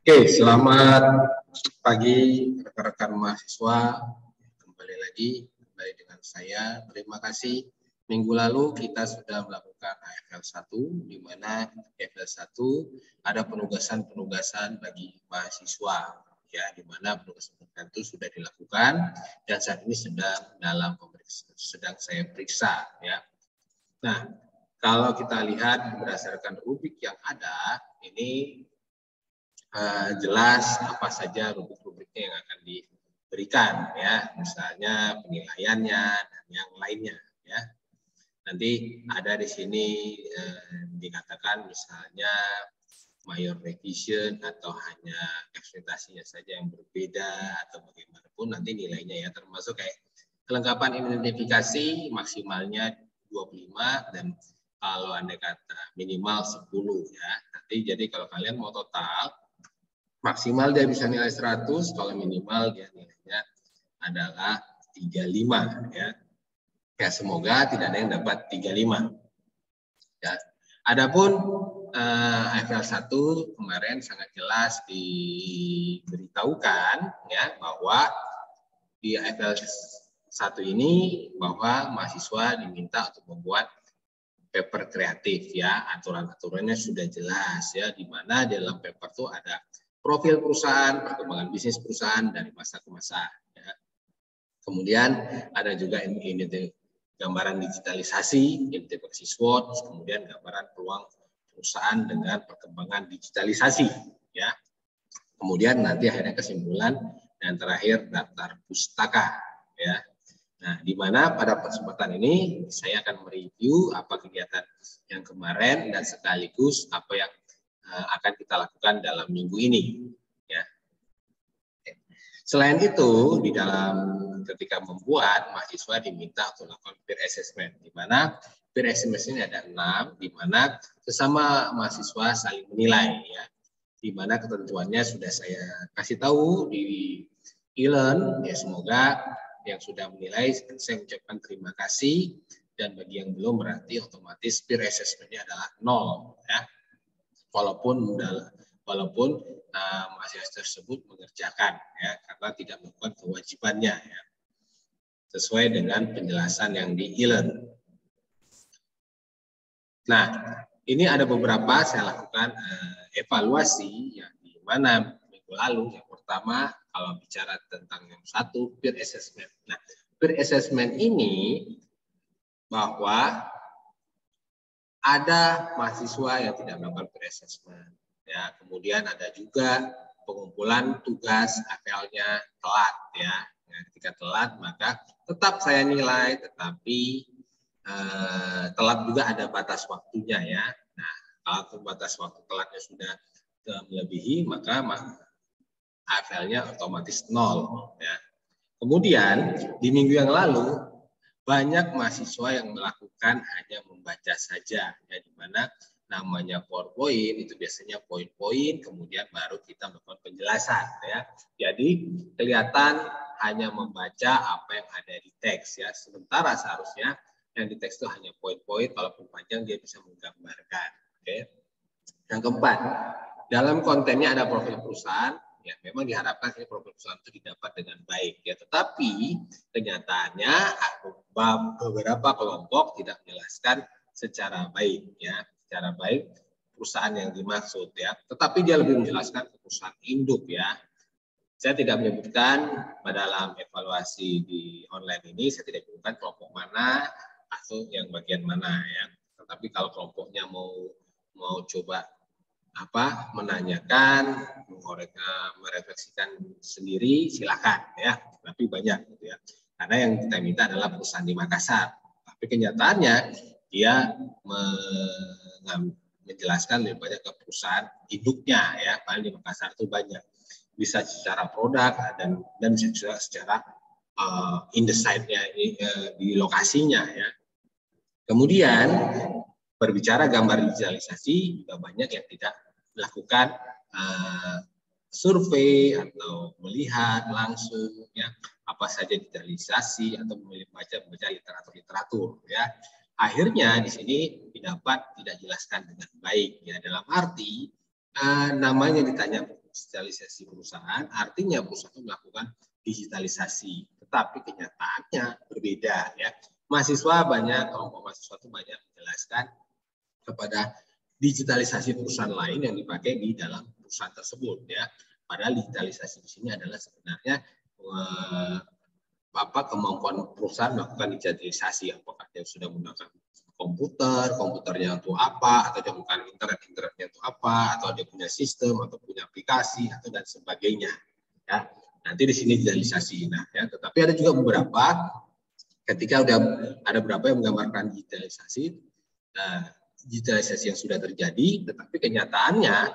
Oke, selamat pagi rekan-rekan mahasiswa. Kembali dengan saya. Terima kasih. Minggu lalu kita sudah melakukan AFL 1, di mana AFL 1 ada penugasan-penugasan bagi mahasiswa, ya, di mana penugasan itu sudah dilakukan dan saat ini sedang saya periksa, ya. Nah, kalau kita lihat berdasarkan rubrik yang ada, ini jelas apa saja rubrik-rubriknya yang akan diberikan, ya, misalnya penilaiannya dan yang lainnya, ya. Nanti ada di sini dikatakan misalnya mayor revision atau hanya ekspektasinya saja yang berbeda atau bagaimanapun nanti nilainya, ya, termasuk kayak kelengkapan identifikasi maksimalnya 25 dan kalau andai kata minimal 10, ya. Nanti jadi kalau kalian mau total maksimal dia bisa nilai 100, kalau minimal dia nilainya adalah 35, ya. Ya, semoga tidak ada yang dapat 35. Ya. Adapun AFL 1 kemarin sangat jelas diberitahukan, ya, bahwa di AFL 1 ini bahwa mahasiswa diminta untuk membuat paper kreatif, ya. Aturan-aturannya sudah jelas, ya, di mana di dalam paper itu ada profil perusahaan, perkembangan bisnis perusahaan dari masa ke masa, ya. Kemudian ada juga gambaran digitalisasi, identifikasi SWOT, kemudian gambaran peluang perusahaan dengan perkembangan digitalisasi, ya. Kemudian nanti akhirnya kesimpulan dan terakhir daftar pustaka, ya. Nah, di mana pada kesempatan ini saya akan mereview apa kegiatan yang kemarin dan sekaligus apa yang akan kita lakukan dalam minggu ini, ya. Selain itu, di dalam ketika membuat, mahasiswa diminta untuk melakukan peer assessment, di mana peer assessment ini ada 6, di mana sesama mahasiswa saling menilai, ya. Di mana ketentuannya sudah saya kasih tahu di e-learn, ya. Semoga yang sudah menilai saya ucapkan terima kasih, dan bagi yang belum berarti otomatis peer assessment-nya adalah 0, ya. Walaupun mahasiswa tersebut mengerjakan, ya, karena tidak melakukan kewajibannya, ya, sesuai dengan penjelasan yang di e-learn. Nah, ini ada beberapa saya lakukan evaluasi, ya, di mana minggu lalu. Yang pertama, kalau bicara tentang yang satu, peer assessment. Nah, peer assessment ini bahwa ada mahasiswa yang tidak melakukan peer assessment, ya. Kemudian ada juga pengumpulan tugas AFL-nya telat, ya. Nah, ketika telat maka tetap saya nilai, tetapi telat juga ada batas waktunya, ya. Nah, kalau batas waktu telatnya sudah melebihi maka AFL-nya otomatis 0, ya. Kemudian di minggu yang lalu banyak mahasiswa yang melakukan hanya membaca saja, ya, di mana namanya PowerPoint itu biasanya poin-poin, kemudian baru kita melakukan penjelasan, ya. Jadi kelihatan hanya membaca apa yang ada di teks, ya. Sementara seharusnya yang di teks itu hanya poin-poin, kalaupun panjang dia bisa menggambarkan. Oke. Yang keempat, dalam kontennya ada profil perusahaan. Ya, memang diharapkan profil perusahaan itu didapat dengan baik, ya. Tetapi kenyataannya beberapa kelompok tidak menjelaskan secara baik, ya, secara baik perusahaan yang dimaksud, ya. Tetapi dia lebih menjelaskan ke perusahaan induk, ya. Saya tidak menyebutkan dalam evaluasi di online ini, saya tidak menyebutkan kelompok mana atau yang bagian mana, ya. Tetapi kalau kelompoknya mau coba menanyakan, merefleksikan sendiri, silakan, ya. Tapi banyak, gitu, ya. Karena yang kita minta adalah perusahaan di Makassar. Tapi kenyataannya dia menjelaskan lebih banyak ke perusahaan induknya, ya. Paling di Makassar itu banyak. Bisa secara produk dan bisa juga secara in the site-nya, di lokasinya, ya. Kemudian berbicara gambar digitalisasi juga banyak yang tidak melakukan survei atau melihat langsung, ya, apa saja digitalisasi atau membaca literatur, ya. Akhirnya di sini tidak dijelaskan dengan baik, ya, dalam arti namanya ditanya digitalisasi perusahaan, artinya perusahaan melakukan digitalisasi. Tetapi kenyataannya berbeda ya. Mahasiswa banyak, kelompok mahasiswa itu banyak menjelaskan kepada digitalisasi perusahaan lain yang dipakai di dalam perusahaan tersebut ya. Padahal digitalisasi di sini adalah sebenarnya kemampuan perusahaan melakukan digitalisasi, apakah dia sudah menggunakan komputernya untuk apa, atau dia menggunakan internetnya untuk apa, atau dia punya sistem atau punya aplikasi atau dan sebagainya ya. Nanti di sini digitalisasi. Nah ya, tetapi ada juga beberapa ketika udah ada beberapa yang menggambarkan digitalisasi, digitalisasi yang sudah terjadi, tetapi kenyataannya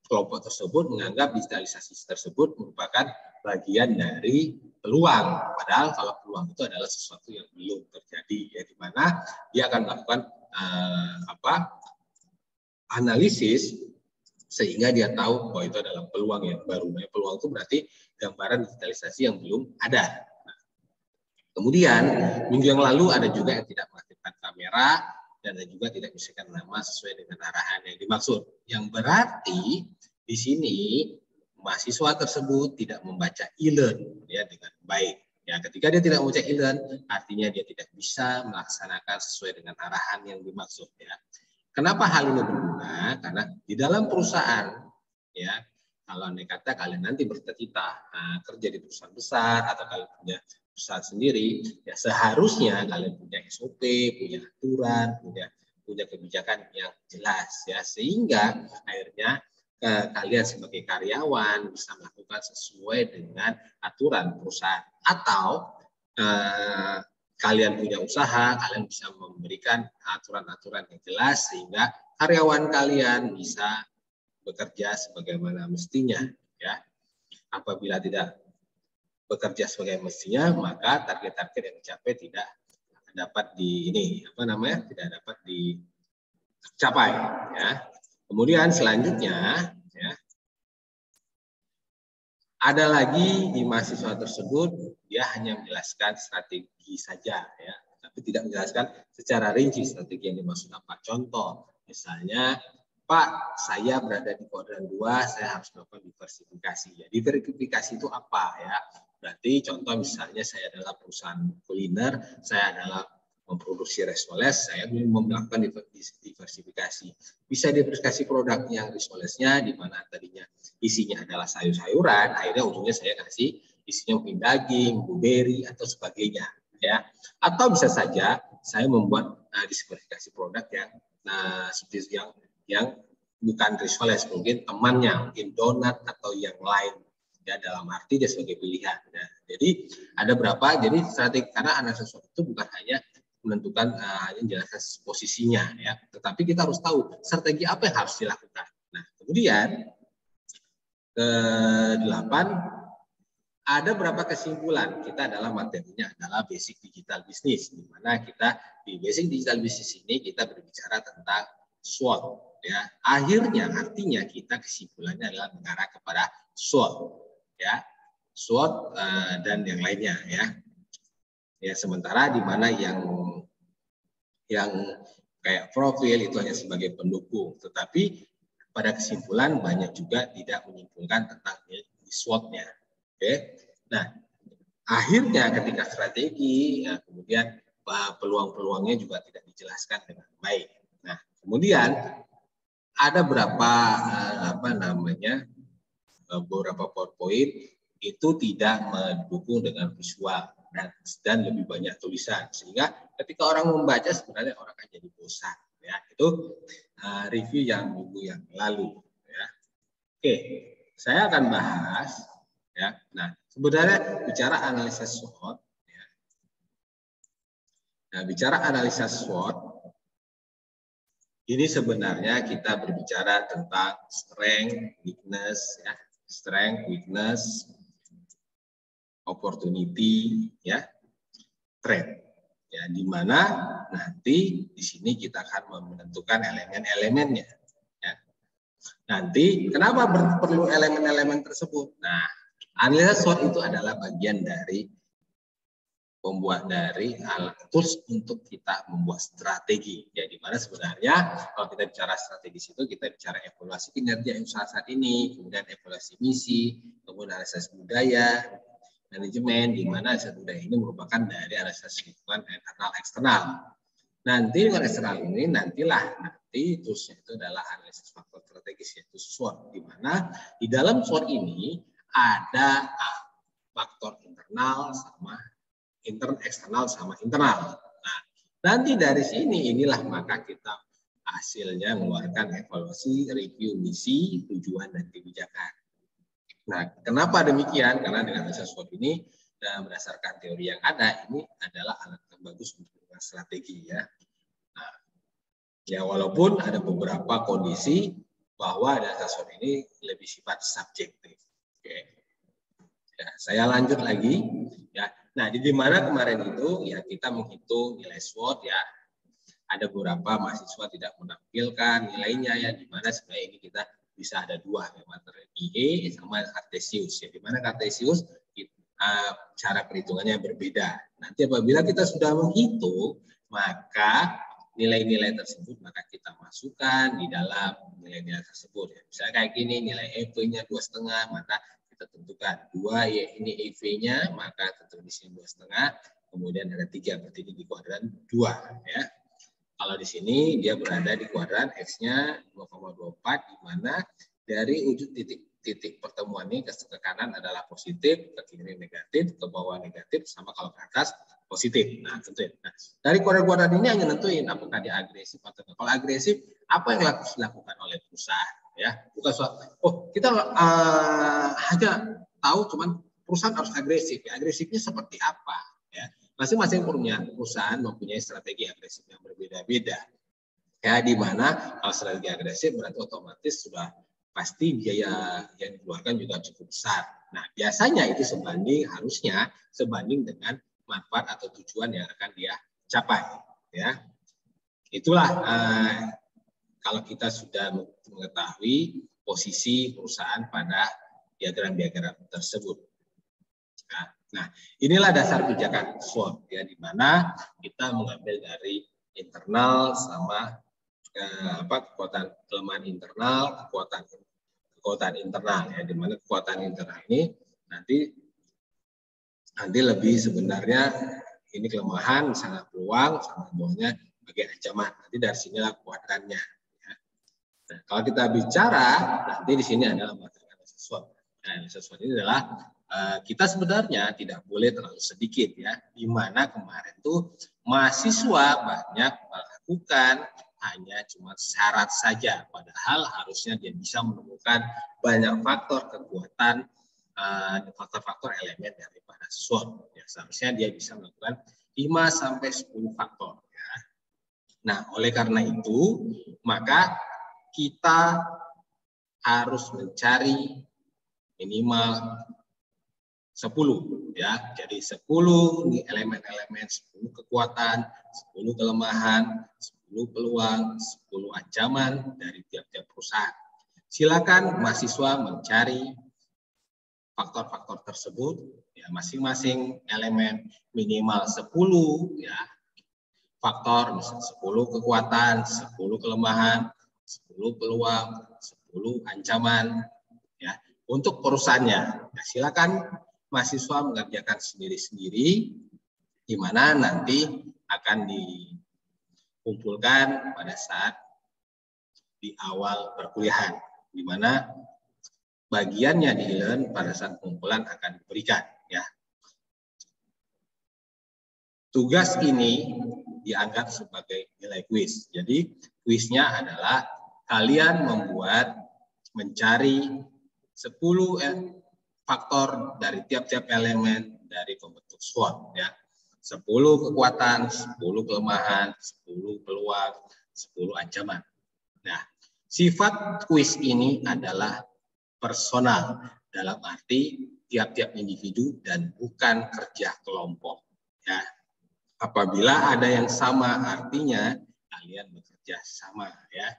kelompok tersebut menganggap digitalisasi tersebut merupakan bagian dari peluang. Padahal kalau peluang itu adalah sesuatu yang belum terjadi, ya, di mana dia akan melakukan analisis sehingga dia tahu bahwa itu adalah peluang yang baru. Nah, peluang itu berarti gambaran digitalisasi yang belum ada. Nah, kemudian minggu yang lalu ada juga yang tidak mengaktifkan kamera dan ada juga tidak menyisipkan nama sesuai dengan arahan yang dimaksud. Yang berarti di sini mahasiswa tersebut tidak membaca e-learn ya dengan baik. Ya, ketika dia tidak membaca e-learn, artinya dia tidak bisa melaksanakan sesuai dengan arahan yang dimaksud. Ya. Kenapa hal ini berguna? Karena di dalam perusahaan, ya, kalau andai kata kalian nanti bercita-cita kerja di perusahaan besar atau kalian punya perusahaan sendiri, ya seharusnya kalian punya SOP, punya aturan, punya kebijakan yang jelas, ya, sehingga akhirnya kalian sebagai karyawan bisa melakukan sesuai dengan aturan perusahaan, atau kalian punya usaha, kalian bisa memberikan aturan-aturan yang jelas sehingga karyawan kalian bisa bekerja sebagaimana mestinya. Ya, apabila tidak bekerja sebagai mestinya, maka target-target yang dicapai tidak dapat tidak dapat dicapai. Ya. Kemudian selanjutnya, ya, ada lagi di mahasiswa tersebut dia hanya menjelaskan strategi saja, ya, tapi tidak menjelaskan secara rinci strategi yang dimaksud apa. Contoh, misalnya, Pak, saya berada di kuadran 2, saya harus melakukan diversifikasi. Ya, diversifikasi itu apa ya? Berarti contoh misalnya saya adalah perusahaan kuliner, saya adalah memproduksi rice, saya melakukan diversifikasi. Bisa diversifikasi produk yang rice-nya di mana tadinya isinya adalah sayur-sayuran, akhirnya ujungnya saya kasih isinya mungkin daging, blueberry atau sebagainya, ya. Atau bisa saja saya membuat diversifikasi produk seperti yang bukan rice, mungkin temannya, mungkin donat atau yang lain. Ya, dalam arti dia sebagai pilihan. Nah, jadi ada berapa? Jadi strategi, karena analisis SWOT itu bukan hanya menentukan menjelaskan posisinya, ya, tetapi kita harus tahu strategi apa yang harus dilakukan. Nah, kemudian ke-8 ada berapa kesimpulan. Kita adalah materinya adalah basic digital business, di mana kita di basic digital business ini kita berbicara tentang SWOT. Ya, akhirnya artinya kita kesimpulannya adalah mengarah kepada SWOT, ya, SWOT dan yang lainnya, ya. Ya, sementara di mana yang kayak profil itu hanya sebagai pendukung, tetapi pada kesimpulan banyak juga tidak menyimpulkan tentang SWOT-nya. Oke, nah akhirnya ketika strategi, ya, kemudian peluang-peluangnya juga tidak dijelaskan dengan baik. Nah, kemudian ada beberapa PowerPoint itu tidak mendukung dengan visual dan lebih banyak tulisan, sehingga ketika orang membaca sebenarnya orang akan jadi bosan. Ya, itu review yang minggu yang lalu. Ya. Oke, saya akan bahas. Ya, nah sebenarnya bicara analisa SWOT. Ya. Nah, bicara analisa SWOT, ini sebenarnya kita berbicara tentang strength, weakness, opportunity, ya, threat. Ya, di mana nanti di sini kita akan menentukan elemen-elemennya. Ya. Nanti kenapa perlu elemen-elemen tersebut? Nah, analisa SWOT itu adalah bagian dari membuat dari alat tools untuk kita membuat strategi. Ya, di mana sebenarnya kalau kita bicara strategis itu kita bicara evaluasi kinerja usaha saat ini, kemudian evaluasi misi, kemudian analisis budaya, manajemen, di mana analisis budaya ini merupakan dari analisis lingkungan internal eksternal. Nanti dengan eksternal ini nanti toolsnya itu adalah analisis faktor strategis, yaitu SWOT, di mana di dalam SWOT ini ada faktor internal sama eksternal sama internal. Nah, nanti dari sini inilah maka kita hasilnya mengeluarkan evaluasi, review misi, tujuan dan kebijakan. Nah, kenapa demikian? Karena dengan analisis SWOT ini dan berdasarkan teori yang ada, ini adalah alat yang bagus untuk melakukan strategi ya. Nah, ya walaupun ada beberapa kondisi bahwa analisis SWOT ini lebih sifat subjektif. Oke. Ya, saya lanjut lagi ya. Nah, di mana kemarin itu ya kita menghitung nilai SWOT ya. Ada beberapa mahasiswa tidak menampilkan nilainya ya, di mana sebenarnya ini kita bisa ada dua, ya, materi IE sama Kartesius ya. Di mana Kartesius cara perhitungannya berbeda. Nanti apabila kita sudah menghitung, maka nilai-nilai tersebut maka kita masukkan di dalam nilai-nilai tersebut ya. Misalnya kayak gini, nilai EV-nya 2,5, maka kita tentukan 2 ya, ini EV-nya, maka tentu di sini 2,5, kemudian ada 3, berarti di kuadran 2 ya. Kalau di sini dia berada di kuadran X-nya 2,24, di mana dari ujung titik pertemuan ini ke kanan adalah positif, ke kiri negatif, ke bawah negatif, sama kalau ke atas positif. Nah, tentuin. Nah, dari kuadran-kuadran ini hanya nentuin apakah dia agresif atau tidak. Kalau agresif, apa yang harus dilakukan oleh perusahaan? Ya, bukan soal, kita hanya tahu cuman perusahaan harus agresif. Ya, agresifnya seperti apa? Ya, masing-masing perusahaan mempunyai strategi agresif yang berbeda-beda. Ya, di mana kalau strategi agresif berarti otomatis sudah pasti biaya yang dikeluarkan juga cukup besar. Nah, biasanya itu harusnya sebanding dengan manfaat atau tujuan yang akan dia capai. Ya, itulah kalau kita sudah mengetahui posisi perusahaan pada diagram-diagram tersebut. Nah, inilah dasar pijakan SWOT ya, di mana kita mengambil dari internal sama kekuatan kelemahan internal, kekuatan internal ya, di mana kekuatan internal ini nanti lebih sebenarnya ini kelemahan, sangat peluang, sama bawahnya bagian ancaman. Nanti dari sinilah kuadrannya. Ya. Nah, kalau kita bicara nanti di sini adalah materi analisis SWOT. Nah, analisis SWOT ini adalah kita sebenarnya tidak boleh terlalu sedikit ya, di mana kemarin tuh mahasiswa banyak melakukan hanya cuma syarat saja, padahal harusnya dia bisa menemukan banyak faktor kekuatan, faktor-faktor elemen daripada SWOT. Ya, seharusnya dia bisa melakukan 5-10 faktor. Ya. Nah, oleh karena itu, maka kita harus mencari minimal 10 ya. Jadi 10 elemen-elemen, 10 kekuatan, 10 kelemahan, 10 peluang, 10 ancaman dari tiap-tiap perusahaan. Silakan mahasiswa mencari faktor-faktor tersebut ya, masing-masing elemen minimal 10 ya. Faktor misalnya 10 kekuatan, 10 kelemahan, 10 peluang, 10 ancaman ya. Untuk perusahaannya, ya, silakan mahasiswa mengerjakan sendiri-sendiri, di mana nanti akan dikumpulkan pada saat di awal perkuliahan, di mana bagiannya di e-learn pada saat pengumpulan akan diberikan. Ya. Tugas ini dianggap sebagai nilai kuis. Jadi kuisnya adalah kalian mencari 10 faktor dari tiap-tiap elemen dari pembentuk SWOT ya. 10 kekuatan, 10 kelemahan, 10 peluang, 10 ancaman. Nah, sifat kuis ini adalah personal dalam arti tiap-tiap individu dan bukan kerja kelompok ya. Apabila ada yang sama, artinya kalian bekerja sama ya.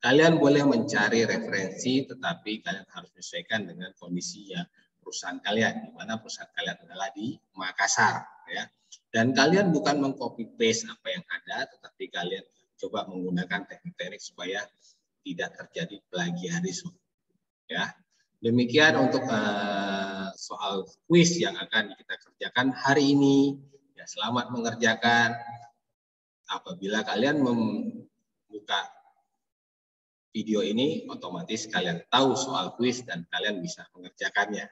Kalian boleh mencari referensi, tetapi kalian harus menyesuaikan dengan kondisi ya perusahaan kalian, di mana perusahaan kalian adalah di Makassar ya. Dan kalian bukan meng-copy paste apa yang ada, tetapi kalian coba menggunakan teknik-teknik supaya tidak terjadi plagiarisme. Ya, demikian untuk soal kuis yang akan kita kerjakan hari ini. Ya, selamat mengerjakan. Apabila kalian membuka video ini, otomatis kalian tahu soal kuis dan kalian bisa mengerjakannya.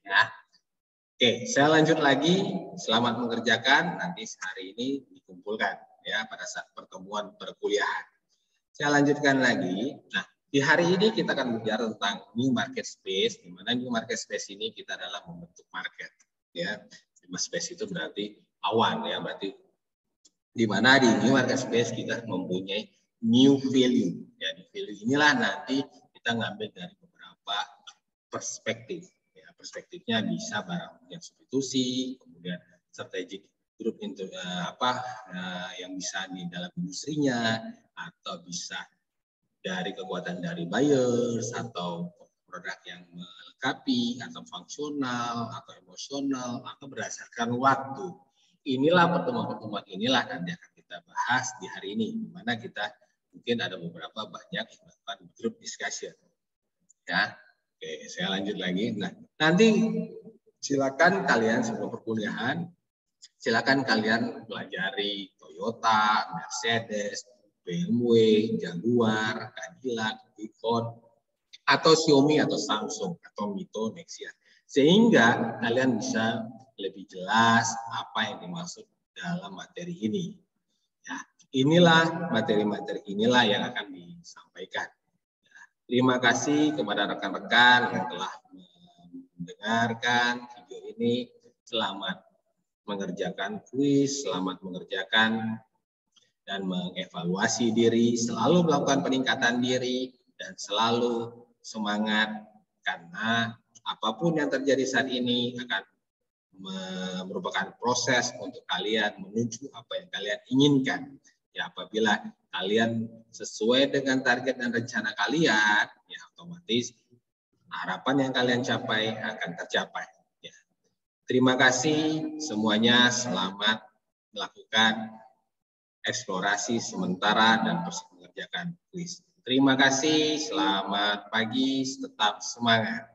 Ya. Oke, saya lanjut lagi. Selamat mengerjakan. Nanti hari ini dikumpulkan ya pada saat pertemuan perkuliahan. Saya lanjutkan lagi. Nah, di hari ini kita akan bicara tentang new market space. Di mana new market space ini kita adalah membentuk market. Ya, new space itu berarti awan ya, berarti di mana di new market space kita mempunyai new value. Ya, di value inilah nanti kita ngambil dari beberapa perspektif. Perspektifnya bisa barang yang substitusi, kemudian strategic group yang bisa di dalam industrinya, atau bisa dari kekuatan dari buyers, atau produk yang melengkapi, atau fungsional, atau emosional, atau berdasarkan waktu. Inilah pertemuan-pertemuan inilah nanti akan kita bahas di hari ini, di mana kita mungkin ada beberapa banyak yang melakukan group discussion. Ya. Oke, saya lanjut lagi. Nah, nanti silakan kalian sebelum perkuliahan, silakan kalian pelajari Toyota, Mercedes, BMW, Jaguar, Cadillac, Nikon, atau Xiaomi atau Samsung atau Mito Nexia, sehingga kalian bisa lebih jelas apa yang dimaksud dalam materi ini. Ya, inilah materi-materi inilah yang akan disampaikan. Terima kasih kepada rekan-rekan yang telah mendengarkan video ini. Selamat mengerjakan kuis, selamat mengerjakan dan mengevaluasi diri, selalu melakukan peningkatan diri, dan selalu semangat, karena apapun yang terjadi saat ini akan merupakan proses untuk kalian menuju apa yang kalian inginkan. Ya, apabila kalian sesuai dengan target dan rencana kalian, ya otomatis harapan yang kalian capai akan tercapai. Ya. Terima kasih semuanya, selamat melakukan eksplorasi sementara dan terus mengerjakan kuis. Terima kasih, selamat pagi, tetap semangat.